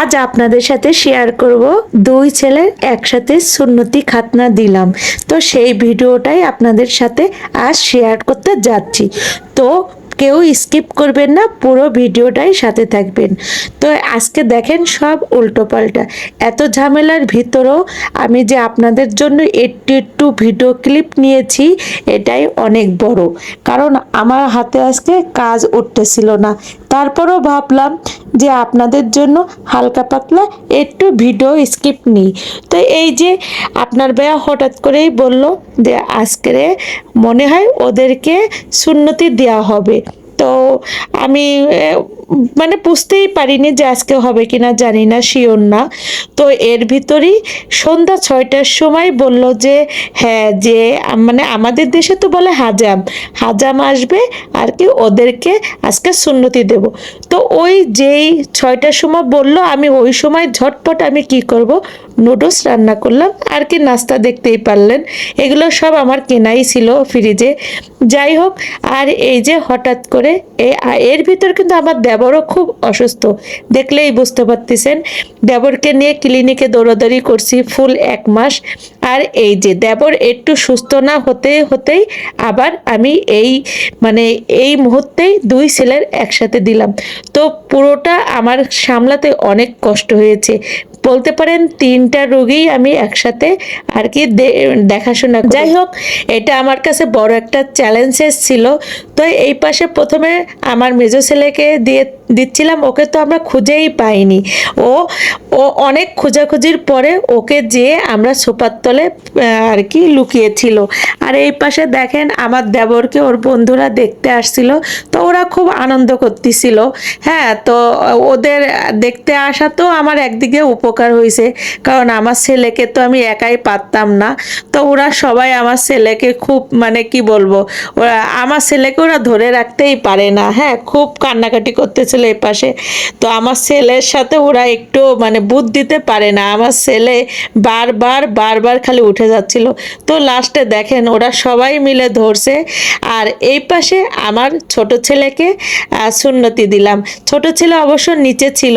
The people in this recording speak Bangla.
আজ আপনাদের সাথে শেয়ার করব দুই ছেলের একসাথে সুন্নতি খাতনা দিলাম। তো সেই ভিডিওটাই আপনাদের সাথে আজ শেয়ার করতে যাচ্ছি। তো কেউ স্কিপ করবেন না, পুরো ভিডিওটাই সাথে থাকবেন। তো আজকে দেখেন সব উল্টোপাল্টা, এত ঝামেলার ভিতরেও আমি যে আপনাদের জন্য একটু একটু ভিডিও ক্লিপ নিয়েছি, এটাই অনেক বড়। কারণ আমার হাতে আজকে কাজ উঠতেছিল না, তারপরও ভাবলাম যে আপনাদের জন্য হালকা পাতলা একটু ভিডিও স্কিপ নিই। তো এই যে আপনার ভাইয়া হঠাৎ করেই বলল যে আজকে মনে হয় ওদেরকে সুন্নতি দেওয়া হবে। তো আমি মানে বুঝতেই পারিনি যে আজকে হবে কিনা, জানি না, শিওর না। তো এর ভিতরেই সন্ধ্যা 6টার সময় বলল যে হ্যাঁ, যে মানে আমাদের দেশে তো বলে হাজাম, হাজাম আসবে আর কি, ওদেরকে আজকে সুন্নতি দেব। তো ওই যেই 6টার সময় বলল, আমি ওই সময় ঝটপট আমি কি করব, নুডলস রান্না করলাম আর কি, নাস্তা দেখতেই পারলেন, এগুলো সব আমার কেনাই ছিল ফ্রিজে। যাই হোক, আর এই যে হঠাৎ করে এর ভিতর কিন্তু আমার দেবরও খুব অসুস্থ, দেখলেই বুঝতে পারতেছেন। দেবরকে নিয়ে ক্লিনিকে দৌড়াদৌড়ি করছি ফুল 1 মাস। আর এই যে দেবর একটু সুস্থ না হতেই আবার আমি মানে এই মুহূর্তেই দুই ছেলের একসাথে দিলাম। তো পুরোটা আমার সামলাতে অনেক কষ্ট হয়েছে, বলতে পারেন 3টা রোগী আমি একসাথে আর কি দেখাশোনা। যাই হোক, এটা আমার কাছে বড় একটা চ্যালেঞ্জেস ছিল। তো এই পাশে প্রথমে আমার মেজো ছেলেকে দিচ্ছিলাম, ওকে তো আমরা খুঁজেই পাইনি। ও ও অনেক খোঁজাখুঁজির পরে ওকে যেয়ে আমরা সোফার তলে আর কি লুকিয়েছিল। আর এই পাশে দেখেন আমার দেবরকে ওর বন্ধুরা দেখতে আসছিল, তো ওরা খুব আনন্দ করতেছিল। হ্যাঁ, তো ওদের দেখতে আসা তো আমার একদিকে উপকার হয়েছে, কারণ আমার ছেলেকে তো আমি একাই পারতাম না। তো ওরা সবাই আমার ছেলেকে খুব মানে কি বলবো, ওরা আমার ছেলেকে ওরা ধরে রাখতেই পারে না। হ্যাঁ, খুব কান্নাকাটি করতেছিল এই পাশে। তো আমার ছেলের সাথে ওরা একটু মানে বুদ্ধ দিতে পারে না, আমার ছেলে বারবার খালি উঠে যাচ্ছিল। তো লাস্টে দেখেন ওরা সবাই মিলে ধরছে। আর এই পাশে আমার ছোট ছেলেকে সুন্নতি দিলাম। ছোট ছেলে অবশ্য নিচে ছিল।